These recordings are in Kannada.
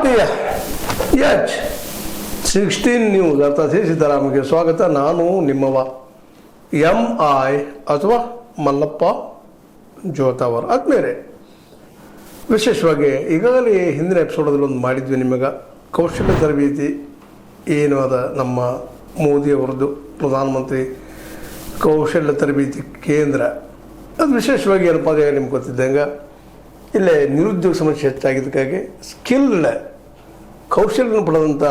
ಆತ್ಮೀಯ H16 ನ್ಯೂಸ್ ಅರ್ಥಾತ್ ಸಿದ್ದರಾಮಯ್ಯಗೆ ಸ್ವಾಗತ. ನಾನು ನಿಮ್ಮವ MI ಅಥವಾ ಮಲ್ಲಪ್ಪ ಜೋತಾವರ್. ಆದ್ಮೇಲೆ ವಿಶೇಷವಾಗಿ ಈಗಾಗಲೇ ಹಿಂದಿನ ಎಪಿಸೋಡಲ್ಲಿ ಒಂದು ಮಾಡಿದ್ವಿ ನಿಮಗೆ ಕೌಶಲ್ಯ ತರಬೇತಿ ಏನು ಅದ ನಮ್ಮ ಮೋದಿಯವರದ್ದು ಪ್ರಧಾನಮಂತ್ರಿ ಕೌಶಲ್ಯ ತರಬೇತಿ ಕೇಂದ್ರ. ಅದು ವಿಶೇಷವಾಗಿ ಏನಪ್ಪ ಅದೇ ನಿಮ್ಗೆ ಗೊತ್ತಿದ್ದಂಗೆ ಇಲ್ಲೇ ನಿರುದ್ಯೋಗ ಸಮಸ್ಯೆ ಹೆಚ್ಚಾಗಿದ್ದಕ್ಕಾಗಿ ಸ್ಕಿಲ್ಡ್ ಕೌಶಲ್ಯನ ಪಡೆದಂಥ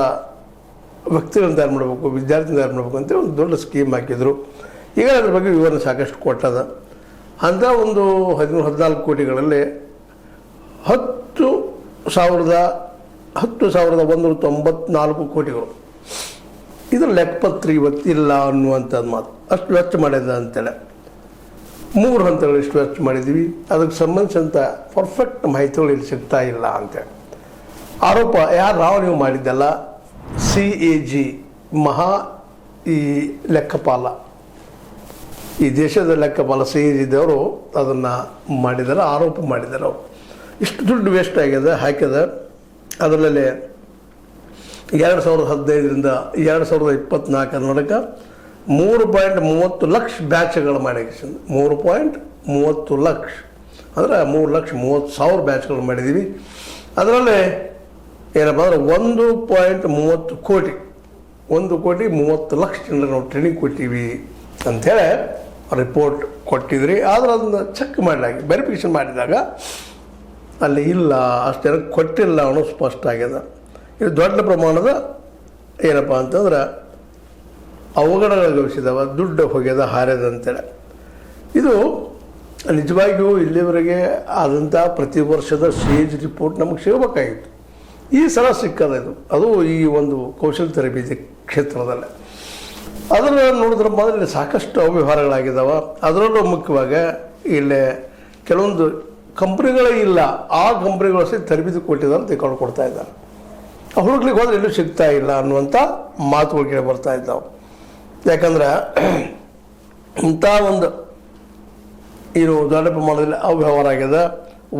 ವ್ಯಕ್ತಿಗಳನ್ನು ತಯಾರು ಮಾಡಬೇಕು, ವಿದ್ಯಾರ್ಥಿನ ತಯಾರು ಮಾಡಬೇಕು ಅಂತೇಳಿ ಒಂದು ದೊಡ್ಡ ಸ್ಕೀಮ್ ಹಾಕಿದರು. ಈಗ ಅದ್ರ ಬಗ್ಗೆ ವಿವರಣೆ ಸಾಕಷ್ಟು ಕೊಟ್ಟದ. ಅಂಥ ಒಂದು 13-14 ಕೋಟಿಗಳಲ್ಲಿ 10,194 ಕೋಟಿಗಳು ಇದರ ಲೆಕ್ಕಪತ್ರ ಇವತ್ತಿಲ್ಲ ಅನ್ನುವಂಥದ್ದು ಮಾತು. ಅಷ್ಟು ವೆಚ್ಚ ಮಾಡಿದ ಅಂತೇಳಿ 3 ಹಂತಗಳು ಇಷ್ಟು ವೆಚ್ಚ ಮಾಡಿದ್ದೀವಿ. ಅದಕ್ಕೆ ಸಂಬಂಧಿಸಿದಂಥ ಪರ್ಫೆಕ್ಟ್ ಮಾಹಿತಿಗಳು ಇಲ್ಲಿ ಸಿಗ್ತಾ ಇಲ್ಲ ಅಂತೇಳಿ ಆರೋಪ ಯಾರು ನೀವು ಮಾಡಿದ್ದಲ್ಲ. CAG ಮಹಾ ಈ ಲೆಕ್ಕಪಾಲ, ಈ ದೇಶದ ಲೆಕ್ಕಪಾಲ CAG ಇದ್ದವರು ಅದನ್ನು ಮಾಡಿದ್ದಾರೆ, ಆರೋಪ ಮಾಡಿದ್ದಾರೆ. ಅವರು ಇಷ್ಟು ದುಡ್ಡು ವೇಸ್ಟ್ ಆಗಿದೆ ಹಾಕಿದೆ. ಅದರಲ್ಲಿ 2015ರಿಂದ 2024 ನಡುಕ 3.30 ಲಕ್ಷ ಬ್ಯಾಚ್ಗಳು ಮಾಡಿ 3.30 ಲಕ್ಷ ಅಂದರೆ 3,30,000 ಬ್ಯಾಚ್ಗಳು ಮಾಡಿದ್ದೀವಿ. ಅದರಲ್ಲಿ ಏನಪ್ಪ ಅಂದರೆ 1.30 ಕೋಟಿ 1,30,00,000 ಜನರು ನಾವು ಟ್ರೈನಿಂಗ್ ಕೊಟ್ಟಿವಿ ಅಂಥೇಳಿ ರಿಪೋರ್ಟ್ ಕೊಟ್ಟಿದ್ರಿ. ಆದರೆ ಅದನ್ನು ಚೆಕ್ ಮಾಡಲಾಗಿ ವೆರಿಫಿಕೇಷನ್ ಮಾಡಿದಾಗ ಅಲ್ಲಿ ಇಲ್ಲ, ಅಷ್ಟು ಜನಕ್ಕೆ ಕೊಟ್ಟಿಲ್ಲ ಅನ್ನೋದು ಸ್ಪಷ್ಟ ಆಗಿದೆ. ಇದು ದೊಡ್ಡ ಪ್ರಮಾಣದ ಏನಪ್ಪ ಅಂತಂದ್ರೆ ಅವಘಡಗಳಾಗಿಸಿದಾವ, ದುಡ್ಡು ಹೋಗ್ಯದ ಹಾರ್ಯದ ಅಂತೇಳಿ. ಇದು ನಿಜವಾಗಿಯೂ ಇಲ್ಲಿವರೆಗೆ ಆದಂಥ ಪ್ರತಿ ವರ್ಷದ CAG ರಿಪೋರ್ಟ್ ನಮಗೆ ಸಿಗಬೇಕಾಗಿತ್ತು. ಈ ಸಲ ಸಿಕ್ಕದ ಇದು, ಅದು ಈ ಒಂದು ಕೌಶಲ್ಯ ತರಬೇತಿ ಕ್ಷೇತ್ರದಲ್ಲಿ. ಅದನ್ನು ನೋಡಿದ್ರೆ ಮೊದಲೇ ಸಾಕಷ್ಟು ಅವ್ಯವಹಾರಗಳಾಗಿದ್ದಾವ. ಅದರಲ್ಲೂ ಮುಖ್ಯವಾಗಿ ಇಲ್ಲೇ ಕೆಲವೊಂದು ಕಂಪ್ನಿಗಳೇ ಇಲ್ಲ, ಆ ಕಂಪ್ನಿಗಳು ಸಹ ತರಬೇತಿ ಕೊಟ್ಟಿದ್ದಾರೆ ತೆಗೆದುಕೊಂಡು ಕೊಡ್ತಾ ಇದ್ದಾರೆ. ಹುಡುಕ್ಲಿಕ್ಕೆ ಹೋದ್ರೆ ಎಲ್ಲೂ ಸಿಗ್ತಾ ಇಲ್ಲ ಅನ್ನುವಂಥ ಮಾತುಗಳಿಗೆ ಬರ್ತಾ ಇದ್ದಾವೆ. ಯಾಕಂದ್ರೆ ಇಂಥ ಒಂದು ಇದು ದೊಡ್ಡ ಪ್ರಮಾಣದಲ್ಲಿ ಅವ್ಯವಹಾರ ಆಗಿದೆ.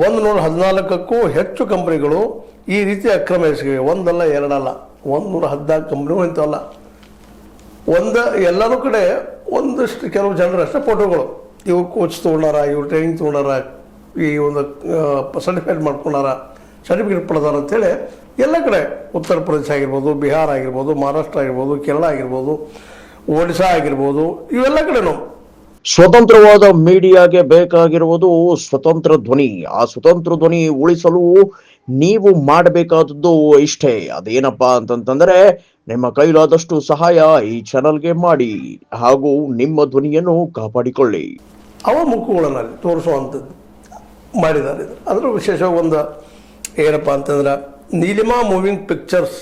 114ಕ್ಕೂ ಹೆಚ್ಚು ಕಂಪ್ನಿಗಳು ಈ ರೀತಿ ಅಕ್ರಮ ಎಸಗಿವೆ. ಒಂದಲ್ಲ ಎರಡಲ್ಲ, 114 ಕಂಪ್ನಿಗಳು ಇಂಥವಲ್ಲ. ಎಲ್ಲರೂ ಕಡೆ ಒಂದಷ್ಟು ಕೆಲವು ಜನರಷ್ಟೇ ಫೋಟೋಗಳು, ಇವ್ರು ಕೋಚ್ ತೊಗೊಂಡಾರ, ಇವ್ರು ಟ್ರೈನಿಂಗ್ ತೊಗೊಂಡಾರ, ಈ ಒಂದು ಸರ್ಟಿಫಿಕೇಟ್ ಮಾಡ್ಕೊಂಡಾರ, ಸರ್ಟಿಫಿಕೇಟ್ ಪಡೆದಾರ ಅಂತೇಳಿ ಎಲ್ಲ ಕಡೆ ಉತ್ತರ ಪ್ರದೇಶ ಆಗಿರ್ಬೋದು, ಬಿಹಾರ ಆಗಿರ್ಬೋದು, ಮಹಾರಾಷ್ಟ್ರ ಆಗಿರ್ಬೋದು, ಕೇರಳ ಆಗಿರ್ಬೋದು, ಒಡಿಶಾ ಆಗಿರ್ಬೋದು, ಇವೆಲ್ಲ ಕಡೆನೂ ಸ್ವತಂತ್ರವಾದ ಮೀಡಿಯಾಗೆ ಬೇಕಾಗಿರುವುದು ಸ್ವತಂತ್ರ ಧ್ವನಿ. ಆ ಸ್ವತಂತ್ರ ಧ್ವನಿ ಉಳಿಸಲು ನೀವು ಮಾಡಬೇಕಾದದ್ದು ಇಷ್ಟೇ. ಅದೇನಪ್ಪಾ ಅಂತಂತಂದ್ರೆ ನಿಮ್ಮ ಕೈಲಾದಷ್ಟು ಸಹಾಯ ಈ ಚಾನಲ್ಗೆ ಮಾಡಿ ಹಾಗೂ ನಿಮ್ಮ ಧ್ವನಿಯನ್ನು ಕಾಪಾಡಿಕೊಳ್ಳಿ. ಅವ ಮುಖಗಳಲ್ಲಿ ತೋರಿಸುವಂಥದ್ದು ಮಾಡಿದ್ದಾರೆ. ಅದರ ವಿಶೇಷವಾಗಿ ಒಂದು ಏನಪ್ಪ ಅಂತಂದ್ರೆ ನೀಲಿಮಾ ಮೂವಿಂಗ್ ಪಿಕ್ಚರ್ಸ್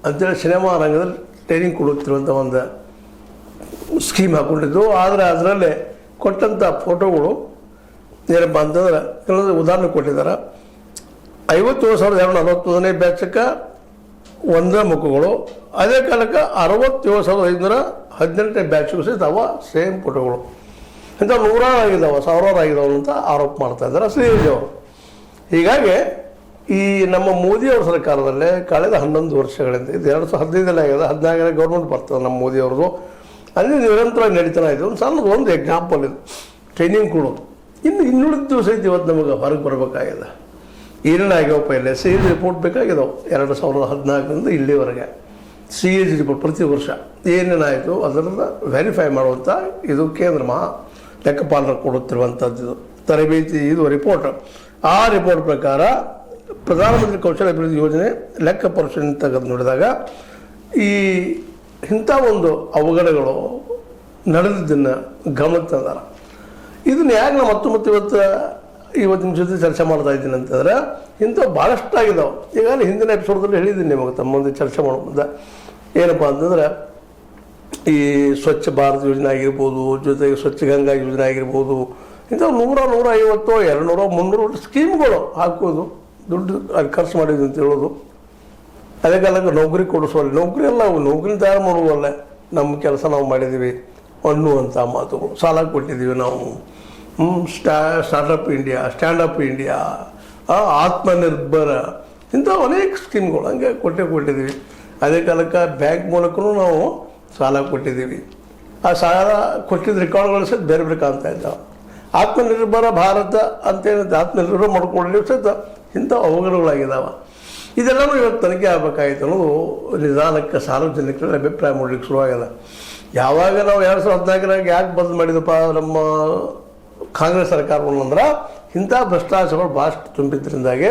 ಅಂತೇಳಿ ಸಿನಿಮಾ ರಂಗದಲ್ಲಿ ಟ್ರೈನಿಂಗ್ ಕೊಡುತ್ತಿರುವಂಥ ಒಂದು ಸ್ಕೀಮ್ ಹಾಕ್ಕೊಂಡಿದ್ದು. ಆದರೆ ಅದರಲ್ಲಿ ಕೊಟ್ಟಂಥ ಫೋಟೋಗಳು ಏನಪ್ಪ ಅಂತಂದ್ರೆ ಕೆಲವೊಂದು ಉದಾಹರಣೆ ಕೊಟ್ಟಿದ್ದಾರೆ. 57,241ನೇ ಬ್ಯಾಚಕ್ಕೆ ಒಂದೇ ಮುಖಗಳು, ಅದೇ ಕಾಲಕ್ಕೆ 67,518ನೇ ಬ್ಯಾಚ್ಗೂ ಸಹಿತ ಅವ ಸೇಮ್ ಫೋಟೋಗಳು. ಇಂಥ 100 ಆಗಿದ್ದಾವೆ, 1000 ಆಗಿದ್ದಾವೆ ಅಂತ ಆರೋಪ ಮಾಡ್ತಾ ಇದ್ದಾರೆ CAG ಅವರು. ಹೀಗಾಗಿ ಈ ನಮ್ಮ ಮೋದಿಯವರ ಸರ್ಕಾರದಲ್ಲೇ ಕಳೆದ 11 ವರ್ಷಗಳಿಂದ, ಇದು 2015 ಆಗಿದೆ, 14 ಗೌರ್ಮೆಂಟ್ ಬರ್ತದೆ ನಮ್ಮ ಮೋದಿಯವ್ರದ್ದು. ಅಲ್ಲಿ ನಿರಂತರವಾಗಿ ನಡೀತಾನೆ ಇದೆ. ಒಂದು ಸಣ್ಣದು ಒಂದು ಎಕ್ಸಾಂಪಲ್ ಇದು ಟ್ರೈನಿಂಗ್ ಕೊಡೋದು. ಇನ್ನುಳಿದ ದಿವಸ ಐತಿ ಇವತ್ತು ನಮಗೆ ಹೊರಗೆ ಬರಬೇಕಾಗಿದೆ. ಏನೇನು ಆಗ್ಯಾವಪ್ಪ ಇಲ್ಲ CAG ರಿಪೋರ್ಟ್ ಬೇಕಾಗಿದ್ದಾವೆ 2014ರಿಂದ ಇಲ್ಲಿವರೆಗೆ. CAG ರಿಪೋರ್ಟ್ ಪ್ರತಿ ವರ್ಷ ಏನೇನಾಯಿತು ಅದನ್ನು ವೆರಿಫೈ ಮಾಡುವಂಥ ಇದು ಕೇಂದ್ರ ಮಹಾ ಲೆಕ್ಕಪಾಲರು ಕೊಡುತ್ತಿರುವಂಥದ್ದು ಇದು ತರಬೇತಿ ಇದು ರಿಪೋರ್ಟ್. ಆ ರಿಪೋರ್ಟ್ ಪ್ರಕಾರ ಪ್ರಧಾನಮಂತ್ರಿ ಕೌಶಲ್ಯ ಅಭಿವೃದ್ಧಿ ಯೋಜನೆ ಲೆಕ್ಕ ಪರಿಶೀಲನೆ ತೆಗೆದು ನೋಡಿದಾಗ ಈ ಇಂಥ ಒಂದು ಅವಘಡಗಳು ನಡೆದಿದ್ದನ್ನು ಗಮನಕ್ಕೆ ತಂದಾರ. ಇದನ್ನು ಯಾಕೆ ನಾವು ಮತ್ತೆ ಇವತ್ತಿನ ಜೊತೆ ಚರ್ಚೆ ಮಾಡ್ತಾ ಇದ್ದೀನಿ ಅಂತಂದ್ರೆ ಇಂಥವು ಭಾಳಷ್ಟು ಆಗಿದ್ದಾವೆ. ಈಗಾಗಲೇ ಹಿಂದಿನ ಎಪಿಸೋಡ್ದಲ್ಲಿ ಹೇಳಿದ್ದೀನಿ ನಿಮಗೆ ತಮ್ಮ ಮುಂದೆ ಚರ್ಚೆ ಮಾಡೋ ಮುಂದೆ. ಏನಪ್ಪ ಅಂತಂದ್ರೆ ಈ ಸ್ವಚ್ಛ ಭಾರತ್ ಯೋಜನೆ ಆಗಿರ್ಬೋದು, ಜೊತೆಗೆ ಸ್ವಚ್ಛ ಗಂಗಾ ಯೋಜನೆ ಆಗಿರ್ಬೋದು, ಇಂಥವು 100, 150, 200, 300 ಸ್ಕೀಮ್ಗಳು ಹಾಕೋದು, ದುಡ್ಡು ಅಲ್ಲಿ ಖರ್ಚು ಮಾಡಿದ್ವಿ ಅಂತ ಹೇಳೋದು. ಅದೇ ಕಾಲಕ್ಕೆ ನೌಕರಿ ಕೊಡಿಸುವಲ್ಲ, ನೌಕರಿ ಎಲ್ಲ ನೌಕರಿ ತಯಾರು ಮಾಡುವಲ್ಲ, ನಮ್ಮ ಕೆಲಸ ನಾವು ಮಾಡಿದ್ದೀವಿ ಅನ್ನುವಂಥ ಮಾತುಗಳು. ಸಾಲ ಕೊಟ್ಟಿದ್ದೀವಿ ನಾವು, startup India, standup India, Atmanirbhar ಇಂಥ ಅನೇಕ ಸ್ಕೀಮ್ಗಳು ಹಂಗೆ ಕೊಟ್ಟಿದ್ದೀವಿ. ಅದೇ ಕಾಲಕ್ಕೆ ಬ್ಯಾಂಕ್ ಮೂಲಕನೂ ನಾವು ಸಾಲ ಕೊಟ್ಟಿದ್ದೀವಿ. ಆ ಸಾಲ ಕೊಟ್ಟಿದ್ದ ರೆಕಾರ್ಡ್ಗಳು ಸಹಿತ ಬೇರೆ ಬೇರೆ ಕಾಣ್ತಾ ಇದ್ದಾವೆ. ಆತ್ಮನಿರ್ಭರ ಭಾರತ ಅಂತೇನಿದೆ, ಆತ್ಮನಿರ್ಭರ ಮಾಡ್ಕೊಳ್ಳಿ ಸಹಿತ ಇಂಥ ಅವಘಡಗಳಾಗಿದ್ದಾವೆ. ಇದೆಲ್ಲವೂ ಇವತ್ತು ತನಿಖೆ ಆಗಬೇಕಾಗಿತ್ತು ಅನ್ನೋದು ನಿಧಾನಕ್ಕೆ ಸಾರ್ವಜನಿಕರಲ್ಲಿ ಅಭಿಪ್ರಾಯ ಮೂಡಲಿಕ್ಕೆ ಶುರುವಾಗಿದೆ. ಯಾವಾಗ ನಾವು 2014 ಯಾಕೆ ಬಂದ್ ಮಾಡಿದಪ್ಪ ನಮ್ಮ ಕಾಂಗ್ರೆಸ್ ಸರ್ಕಾರವನ್ನಂದ್ರೆ ಇಂಥ ಭ್ರಷ್ಟಾಚಾರಗಳು ಭಾಳಷ್ಟು ತುಂಬಿದ್ರಿಂದಾಗಿ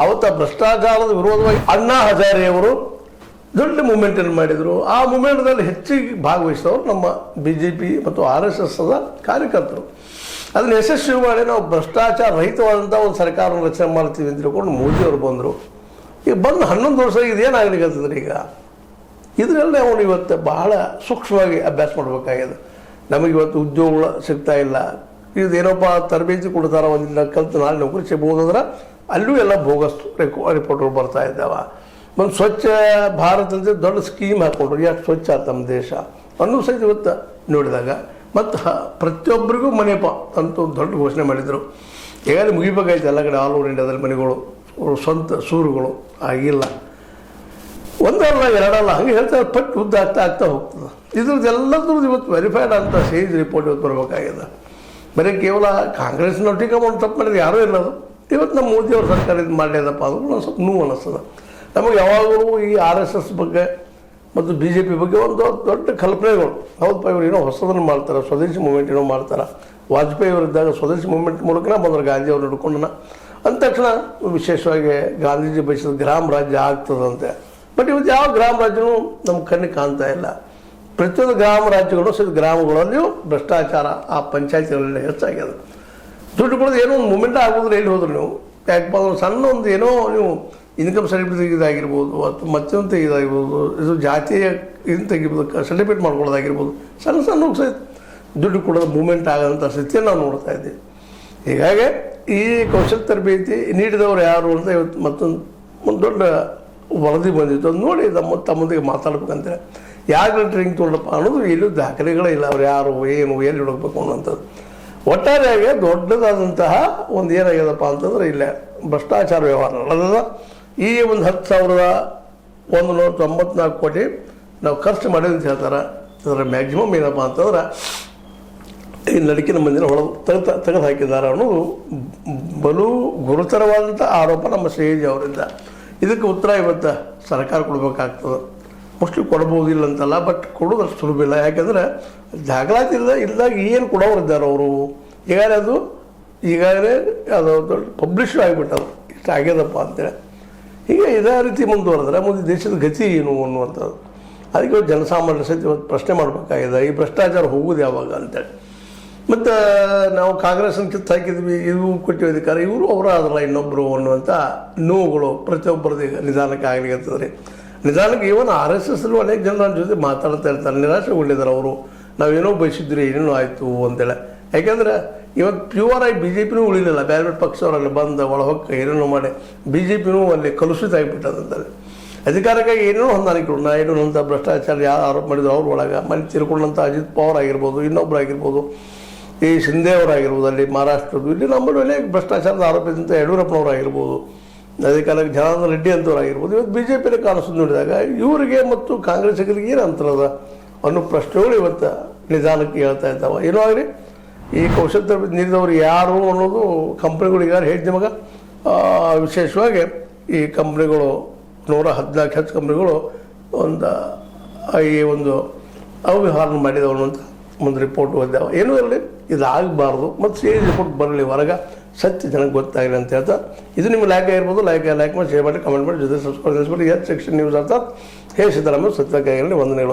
ಅವತ್ತು ಆ ಭ್ರಷ್ಟಾಚಾರದ ವಿರೋಧವಾಗಿ ಅಣ್ಣಾ ಹಜಾರೆಯವರು ದೊಡ್ಡ ಮೂಮೆಂಟನ್ನು ಮಾಡಿದರು. ಆ ಮೂಮೆಂಟ್ದಲ್ಲಿ ಹೆಚ್ಚಿಗೆ ಭಾಗವಹಿಸಿದವರು ನಮ್ಮ BJP ಮತ್ತು RSSದ ಕಾರ್ಯಕರ್ತರು. ಅದನ್ನು ಯಶಸ್ವಿ ಮಾಡಿ ನಾವು ಭ್ರಷ್ಟಾಚಾರ ರಹಿತವಾದಂಥ ಒಂದು ಸರ್ಕಾರವನ್ನು ರಚನೆ ಮಾಡ್ತೀವಿ ಅಂತ ತಿಳ್ಕೊಂಡು ಮೋದಿಯವರು ಬಂದರು. ಈಗ ಬಂದು 11 ವರ್ಷ ಇದೇನಾಗಲಿಕ್ಕತ್ತದ್ರಿ. ಈಗ ಇದರಲ್ಲೇ ಅವನು ಇವತ್ತು ಬಹಳ ಸೂಕ್ಷ್ಮವಾಗಿ ಅಭ್ಯಾಸ ಮಾಡಬೇಕಾಗಿದೆ. ನಮಗಿವತ್ತು ಉದ್ಯೋಗಗಳು ಸಿಗ್ತಾ ಇಲ್ಲ. ಇದೇನಪ್ಪ ತರಬೇತಿ ಕೊಡ್ತಾರ, ಒಂದಿನ ಕಲ್ತು ನಾಳೆ ನೌಕರಿ ಸಿಗ್ಬೋದಂದ್ರೆ ಅಲ್ಲೂ ಎಲ್ಲ ಬೋಗಸ್ ರಿಪೋರ್ಟ್ಗಳು ಬರ್ತಾ ಇದ್ದಾವೆ. ಒಂದು ಸ್ವಚ್ಛ ಭಾರತ ಅಂತ ದೊಡ್ಡ ಸ್ಕೀಮ್ ಹಾಕ್ಕೊಂಡ್ರು. ಎಷ್ಟು ಸ್ವಚ್ಛ ಆಯ್ತು ನಮ್ಮ ದೇಶ ಅನ್ನೂ ಸಹಿತ ಇವತ್ತು ನೋಡಿದಾಗ ಮತ್ತು ಪ್ರತಿಯೊಬ್ಬರಿಗೂ ಮನೆಯಪ್ಪ ಅಂತ ಒಂದು ದೊಡ್ಡ ಘೋಷಣೆ ಮಾಡಿದರು. ಈಗಾಗಲೇ ಮುಗಿಬೇಕಾಯ್ತು ಎಲ್ಲ ಕಡೆ ಆಲ್ ಓವರ್ ಇಂಡಿಯಾದಲ್ಲಿ ಮನೆಗಳು, ಸ್ವಂತ ಸೂರುಗಳು ಆಗಿಲ್ಲ. ಒಂದಲ್ಲ ಎರಡಲ್ಲ ಹಂಗೆ ಹೇಳ್ತಾರೆ, ಪಟ್ಟು ಉದ್ದ ಆಗ್ತಾ ಹೋಗ್ತದೆ. ಇದ್ರದ್ದೆಲ್ಲದ್ರದ್ದು ಇವತ್ತು ವೆರಿಫೈಡ್ ಅಂತ ಸೇಜ್ ರಿಪೋರ್ಟ್ ಇವತ್ತು ಬರಬೇಕಾಗಿದೆ. ಬರೀ ಕೇವಲ ಕಾಂಗ್ರೆಸ್ನ ಟೀಕೆ ಮಾಡಿ ತಪ್ಪು ಮಾಡಿದ್ರೆ ಯಾರೂ ಇಲ್ಲದು. ಇವತ್ತು ನಮ್ಮ ಮೋದಿಯವ್ರ ಸರ್ಕಾರ ಇದು ಮಾಡಲಿಲ್ಲಪ್ಪ ಅದು ಒಂದು ಸ್ವಲ್ಪ ನೋವು ಅನ್ನಿಸ್ತದೆ ನಮಗೆ. ಯಾವಾಗಲೂ ಈ RSS ಬಗ್ಗೆ ಮತ್ತು BJP ಬಗ್ಗೆ ಒಂದು ದೊಡ್ಡ ಕಲ್ಪನೆಗಳು. ಹೌದಪ್ಪ, ಇವ್ರು ಏನೋ ಹೊಸದನ್ನು ಮಾಡ್ತಾರೆ, ಸ್ವದೇಶಿ ಮೂವ್ಮೆಂಟ್ ಏನೋ ಮಾಡ್ತಾರೆ. ವಾಜಪೇಯಿ ಅವರಿದ್ದಾಗ ಸ್ವದೇಶಿ ಮೂವ್ಮೆಂಟ್ ಮೂಲಕನೇ ಬಂದರು, ಗಾಂಧಿ ಅವರು ನಡ್ಕೊಂಡನ ಅಂದ ತಕ್ಷಣ ವಿಶೇಷವಾಗಿ ಗಾಂಧೀಜಿ ಬಯಸಿದ ಗ್ರಾಮ ರಾಜ್ಯ ಆಗ್ತದಂತೆ. ಬಟ್ ಇವತ್ತು ಯಾವ ಗ್ರಾಮ ರಾಜ್ಯನೂ ನಮ್ಮ ಕಣ್ಣಿಗೆ ಕಾಣ್ತಾ ಇಲ್ಲ. ಪ್ರತಿಯೊಂದು ಗ್ರಾಮ ರಾಜ್ಯಗಳು ಸಹಿತ ಗ್ರಾಮಗಳಲ್ಲಿಯೂ ಭ್ರಷ್ಟಾಚಾರ ಆ ಪಂಚಾಯತಿಗಳಲ್ಲಿ ಹೆಚ್ಚಾಗ್ಯದ. ದುಡ್ಡು ಕೊಡೋದು ಏನೋ ಒಂದು ಮೂಮೆಂಟ್ ಆಗೋದ್ರೆ ಎಲ್ಲಿ ಹೋದ್ರು ನೀವು. ಯಾಕಪ್ಪ ಅಂದ್ರೆ ಸಣ್ಣ ಒಂದು ಏನೋ ನೀವು ಇನ್ಕಮ್ ಸರ್ಟಿಫಿಕೇಟ್ ತೆಗೆದಾಗಿರ್ಬೋದು ಅಥವಾ ಮತ್ತೊಂದು ತೆಗೆದಾಗಿರ್ಬೋದು, ಇದು ಜಾತಿಯ ಇದನ್ನು ತೆಗಿಬೋದು, ಸರ್ಟಿಫಿಕೇಟ್ ಮಾಡ್ಕೊಳ್ಳೋದಾಗಿರ್ಬೋದು, ಸಣ್ಣ ಸಣ್ಣ ಸಹಿತ ದುಡ್ಡು ಕೊಡೋದು ಮೂಮೆಂಟ್ ಆಗೋಂಥ ಸ್ಥಿತಿಯನ್ನು ನಾವು ನೋಡ್ತಾ ಇದ್ದೀವಿ. ಹೀಗಾಗಿ ಈ ಕೌಶಲ್ಯ ತರಬೇತಿ ನೀಡಿದವರು ಯಾರು ಅಂತ ಇವತ್ತು ಮತ್ತೊಂದು ದೊಡ್ಡ ವರದಿ ಬಂದಿತ್ತು. ಅದು ನೋಡಿ ತಮ್ಮೊಂದಿಗೆ ಮಾತಾಡ್ಬೇಕಂತೇಳಿ ಯಾಕೆ ಟ್ರೈನಿಂಗ್ ತೊಗೊಂಡಪ್ಪ ಅನ್ನೋದು ಎಲ್ಲೂ ದಾಖಲೆಗಳೇ ಇಲ್ಲ. ಅವ್ರು ಯಾರು ಏನು ಎಲ್ಲಿ ಹುಡುಕ್ಬೇಕು ಅನ್ನೋಂಥದ್ದು. ಒಟ್ಟಾರೆಯಾಗಿ ದೊಡ್ಡದಾದಂತಹ ಒಂದು ಏನಾಗ್ಯದಪ್ಪ ಅಂತಂದ್ರೆ ಇಲ್ಲೇ ಭ್ರಷ್ಟಾಚಾರ ವ್ಯವಹಾರ ನಡೆದ. ಈ ಒಂದು 10,194 ಕೋಟಿ ನಾವು ಖರ್ಚು ಮಾಡಿದೆ ಅಂತ ಹೇಳ್ತಾರೆ. ಅದರ ಮ್ಯಾಕ್ಸಿಮಮ್ ಏನಪ್ಪ ಅಂತಂದ್ರೆ ಈ ನಡಕಿನ ಮಂದಿನ ತೆಗೆದು ಹಾಕಿದ್ದಾರೆ ಅನ್ನೋದು ಬಲು ಗುರುತರವಾದಂಥ ಆರೋಪ ನಮ್ಮ ಶ್ರೀಜಿ ಅವರಿಂದ. ಇದಕ್ಕೆ ಉತ್ತರ ಇವತ್ತು ಸರ್ಕಾರ ಕೊಡಬೇಕಾಗ್ತದೆ. ಮೋಸ್ಟ್ಲಿ ಕೊಡ್ಬೋದಿಲ್ಲ ಅಂತಲ್ಲ, ಬಟ್ ಕೊಡೋದಷ್ಟು ಸುಲಭ ಇಲ್ಲ. ಯಾಕೆಂದರೆ ದಾಖಲಾತಿ ಇಲ್ಲದಾಗ ಏನು ಕೊಡೋರು ಇದ್ದಾರೆ ಅವರು. ಈಗಾಗಲೇ ಅದು ದೊಡ್ಡ ಪಬ್ಲಿಷ್ ಆಗಿಬಿಟ್ಟದು ಇಷ್ಟು ಆಗ್ಯದಪ್ಪ ಅಂತೇಳಿ. ಹೀಗೆ ಇದೇ ರೀತಿ ಮುಂದುವರೆದ್ರೆ ಮುಂದೆ ದೇಶದ ಗತಿ ಏನು ಅನ್ನುವಂಥದ್ದು. ಅದಕ್ಕೆ ಜನಸಾಮಾನ್ಯರ ಸಹಿತ ಇವತ್ತು ಪ್ರಶ್ನೆ ಮಾಡಬೇಕಾಗಿದೆ, ಈ ಭ್ರಷ್ಟಾಚಾರ ಹೋಗೋದು ಯಾವಾಗ ಅಂತೇಳಿ. ಮತ್ತು ನಾವು ಕಾಂಗ್ರೆಸ್ಸನ್ನು ಕಿತ್ತು ಹಾಕಿದ್ವಿ, ಇದು ಕೊಟ್ಟಿವಿ ಅಧಿಕಾರ, ಇವರು ಅವರ ಅದಲ್ಲ ಇನ್ನೊಬ್ಬರು ಅನ್ನುವಂಥ ನೋವುಗಳು ಪ್ರತಿಯೊಬ್ಬರದ್ದು ಈಗ ನಿಧಾನಕ್ಕೆ ಆಗಲಿಕ್ಕೆ. ನಿಧಾನಕ್ಕೆ ಈವನ್ RSSಲ್ಲೂ ಅನೇಕ ಜನ ನನ್ನ ಜೊತೆ ಮಾತಾಡ್ತಾ ಇರ್ತಾರೆ, ನಿರಾಶೆಗೊಂಡಿದ್ದಾರೆ ಅವರು. ನಾವೇನೋ ಬಯಸಿದ್ರಿ ಏನೇನೋ ಆಯಿತು ಅಂತೇಳಿ. ಯಾಕೆಂದರೆ ಇವತ್ತು ಪ್ಯೂರ್ ಆಗಿ BJPನೂ ಉಳಿಲಿಲ್ಲ. ಬೇರೆ ಬೇರೆ ಪಕ್ಷವರಲ್ಲಿ ಬಂದು ಒಳಹೊಕ್ಕ ಏನೇನೋ ಮಾಡಿ BJPನೂ ಅಲ್ಲಿ ಕಲುಷಿತ ಆಗಿಬಿಟ್ಟದಂತಾರೆ. ಅಧಿಕಾರಕ್ಕಾಗಿ ಏನೇನೋ ಹೊಂದಾಣಿಕೆಗಳು ನಾಯ್ಡು ಅಂತ ಭ್ರಷ್ಟಾಚಾರ ಯಾರು ಆರೋಪ ಮಾಡಿದ್ರು ಅವ್ರ ಒಳಗೆ ಮನೆ ತಿರ್ಕೊಂಡಂಥ ಅಜಿತ್ ಪವಾರ್ ಆಗಿರ್ಬೋದು, ಇನ್ನೊಬ್ಬರು ಆಗಿರ್ಬೋದು, ಈ ಶಿಂದೆ ಅವರಾಗಿರ್ಬೋದು ಅಲ್ಲಿ ಮಹಾರಾಷ್ಟ್ರದ್ದು, ಇಲ್ಲಿ ನಮ್ಮಲ್ಲಿ ಅನೇಕ ಭ್ರಷ್ಟಾಚಾರದ ಆರೋಪದಿಂದ ಯಡಿಯೂರಪ್ಪನವ್ರು ಆಗಿರ್ಬೋದು, ಅದೇ ಕಾಲಕ್ಕೆ ಜನಾರ್ದನ ರೆಡ್ಡಿ ಅಂತವ್ರು ಆಗಿರ್ಬೋದು. ಇವತ್ತು BJPನ ಕಾಣಿಸೋದು ನೋಡಿದಾಗ ಇವರಿಗೆ ಮತ್ತು ಕಾಂಗ್ರೆಸ್ಸಿಗರಿಗೆ ಏನು ಅಂತರದ ಅನ್ನೋ ಪ್ರಶ್ನೆಗಳು ಇವತ್ತು ನಿಧಾನಕ್ಕೆ ಹೇಳ್ತಾ ಇದ್ದಾವೆ. ಏನೋ ಆಗಲಿ ಈ ಕೌಶಲ್ಯ ತರಬೇತಿ ನೀಡಿದವರು ಯಾರು ಅನ್ನೋದು ಕಂಪ್ನಿಗಳಿಗೆ ಯಾರು ಹೇಳಿದ ಮಗ. ವಿಶೇಷವಾಗಿ ಈ ಕಂಪ್ನಿಗಳು 114 ಹೆಚ್ಚು ಕಂಪ್ನಿಗಳು ಈ ಒಂದು ಅವ್ಯವಹಾರ ಮಾಡಿದವನು ಅಂತ ಒಂದು ರಿಪೋರ್ಟ್ ಓದಿದ್ದಾವೆ. ಏನೂ ಇರಲಿ, ಇದಾಗಬಾರ್ದು ಮತ್ತು ಸೇರಿ ರಿಪೋರ್ಟ್ ಬರಲಿ ಹೊರಗೆ, ಸತ್ಯ ಜನಕ್ಕೆ ಗೊತ್ತಾಗಿಲ್ಲ ಅಂತ ಹೇಳ್ತಾ, ಇದು ನಿಮ್ಗೆ ಲೈಕ್ ಆಗಿರ್ಬೋದು. ಲೈಕ್ ಮಾಡಿ, ಶೇರ್ ಮಾಡಿ, ಕಮೆಂಟ್ ಮಾಡಿ, ಜೊತೆ ಸಬ್ಸ್ಕ್ರೈಬ್ ಮಾಡಿ. ಸೆಕ್ಷನ್ ನ್ಯೂಸ್ ಅಂತ ಹೇಳಿ ಸಿದ್ದರಾಮಯ್ಯ ಸತ್ಯಕ್ಕಾಗಿರಲಿ ವಂದನೆಗಳು.